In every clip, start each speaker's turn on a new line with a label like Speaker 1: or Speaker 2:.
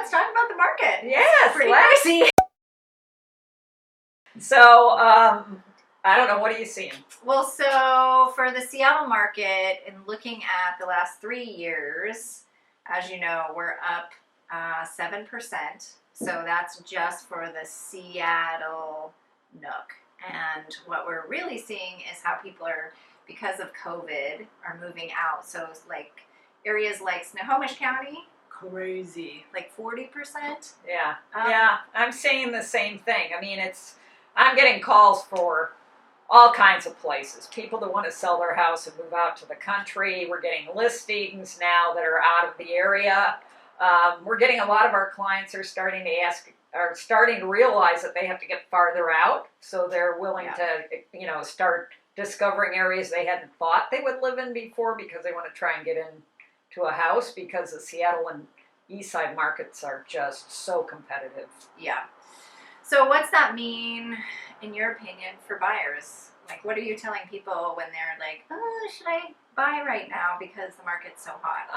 Speaker 1: let's talk about the market.
Speaker 2: Yes,
Speaker 1: Pretty
Speaker 2: let's.
Speaker 1: crazy.
Speaker 2: So, I don't know, what are you seeing?
Speaker 1: Well, so for the Seattle market, and looking at the last 3 years, as you know, we're up 7%. So that's just for the Seattle nook. And what we're really seeing is how people are, because of COVID, are moving out. So it's like areas like Snohomish County, crazy, like 40%.
Speaker 2: Yeah, yeah, I'm saying the same thing. I mean, I'm getting calls for all kinds of places. People that want to sell their house and move out to the country. We're getting listings now that are out of the area. We're getting a lot of our clients are starting to realize that they have to get farther out. So they're willing to, start discovering areas they hadn't thought they would live in before because they want to try and get into a house because the Seattle and East Side markets are just so competitive.
Speaker 1: Yeah. So what's that mean, in your opinion, for buyers? Like, what are you telling people when they're like, oh, should I buy right now because the market's so hot?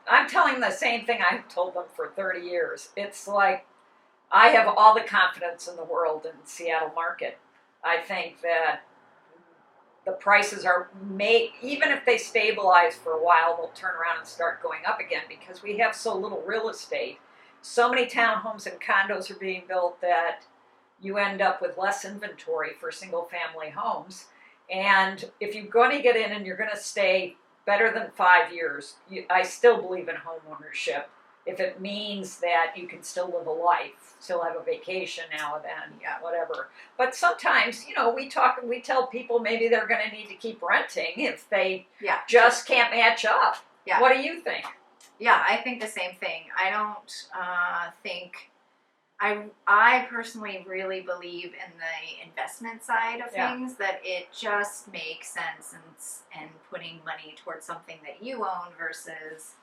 Speaker 2: I'm telling the same thing I've told them for 30 years. It's like, I have all the confidence in the world in the Seattle market. I think that the prices are even if they stabilize for a while, they'll turn around and start going up again because we have so little real estate. So many townhomes and condos are being built that you end up with less inventory for single-family homes. And if you're going to get in and you're going to stay better than 5 years, I still believe in home ownership. If it means that you can still live a life, still have a vacation now and then, whatever. But sometimes, we tell people maybe they're going to need to keep renting if they just can't match up. Yeah. What do you think?
Speaker 1: Yeah, I think the same thing. I don't think, I personally really believe in the investment side of things, that it just makes sense and putting money towards something that you own versus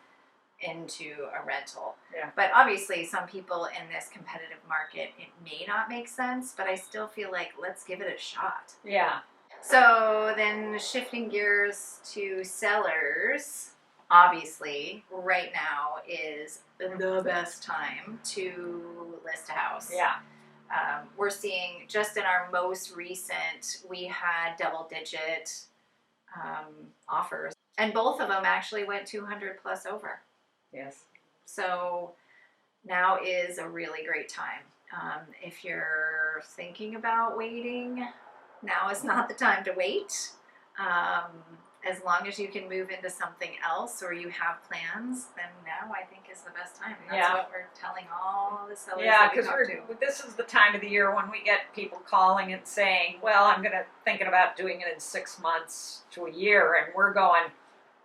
Speaker 1: into a rental.
Speaker 2: Yeah.
Speaker 1: But obviously some people in this competitive market, it may not make sense, but I still feel like let's give it a shot.
Speaker 2: Yeah.
Speaker 1: So then shifting gears to sellers, obviously right now is the best time to list a house.
Speaker 2: Yeah.
Speaker 1: We're seeing just in our most recent, we had double-digit offers, and both of them actually went 200 plus over.
Speaker 2: Yes.
Speaker 1: So now is a really great time. If you're thinking about waiting, now is not the time to wait. As long as you can move into something else or you have plans, then now I think is the best time. And that's what we're telling all the sellers that we talk to.
Speaker 2: This is the time of the year when we get people calling and saying, well, I'm thinking about doing it in 6 months to a year. And we're going,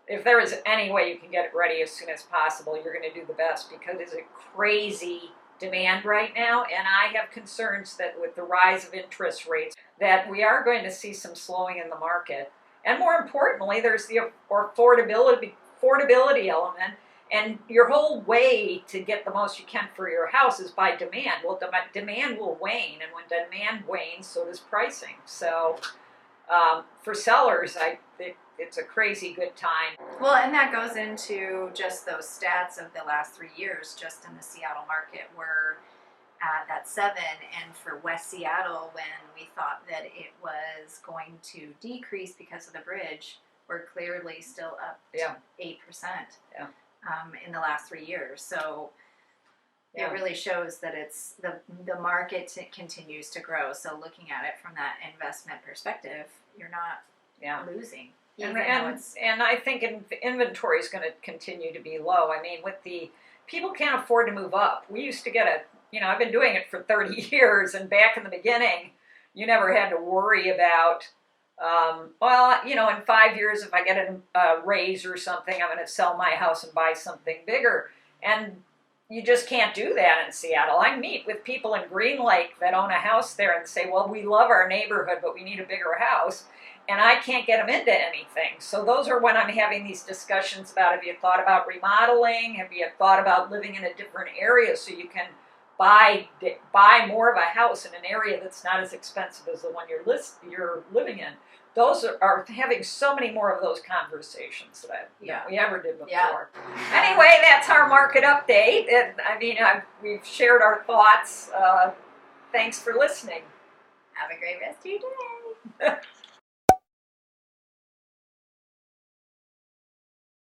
Speaker 2: if there is any way you can get it ready as soon as possible, you're going to do the best because it's a crazy demand right now. And I have concerns that with the rise of interest rates, that we are going to see some slowing in the market. And more importantly, there's the affordability element. And your whole way to get the most you can for your house is by demand. Well, demand will wane. And when demand wanes, so does pricing. So for sellers, it's a crazy good time.
Speaker 1: Well, and that goes into just those stats of the last 3 years, just in the Seattle market. We're at that 7, and for West Seattle, when we thought that it was going to decrease because of the bridge, we're clearly still up to 8% in the last 3 years. So it really shows that it's the market continues to grow. So looking at it from that investment perspective, you're not losing.
Speaker 2: And I think inventory is going to continue to be low. I mean, people can't afford to move up. We used to get I've been doing it for 30 years, and back in the beginning, you never had to worry about, in 5 years, if I get a raise or something, I'm going to sell my house and buy something bigger. And you just can't do that in Seattle. I meet with people in Green Lake that own a house there and say, well, we love our neighborhood, but we need a bigger house. And I can't get them into anything. So those are when I'm having these discussions about, have you thought about remodeling? Have you thought about living in a different area so you can buy more of a house in an area that's not as expensive as the one you're living in? those are having so many more of those conversations than we ever did before.
Speaker 1: Yeah.
Speaker 2: Anyway, that's our market update. And I mean, we've shared our thoughts. Thanks for listening.
Speaker 1: Have a great rest of your day.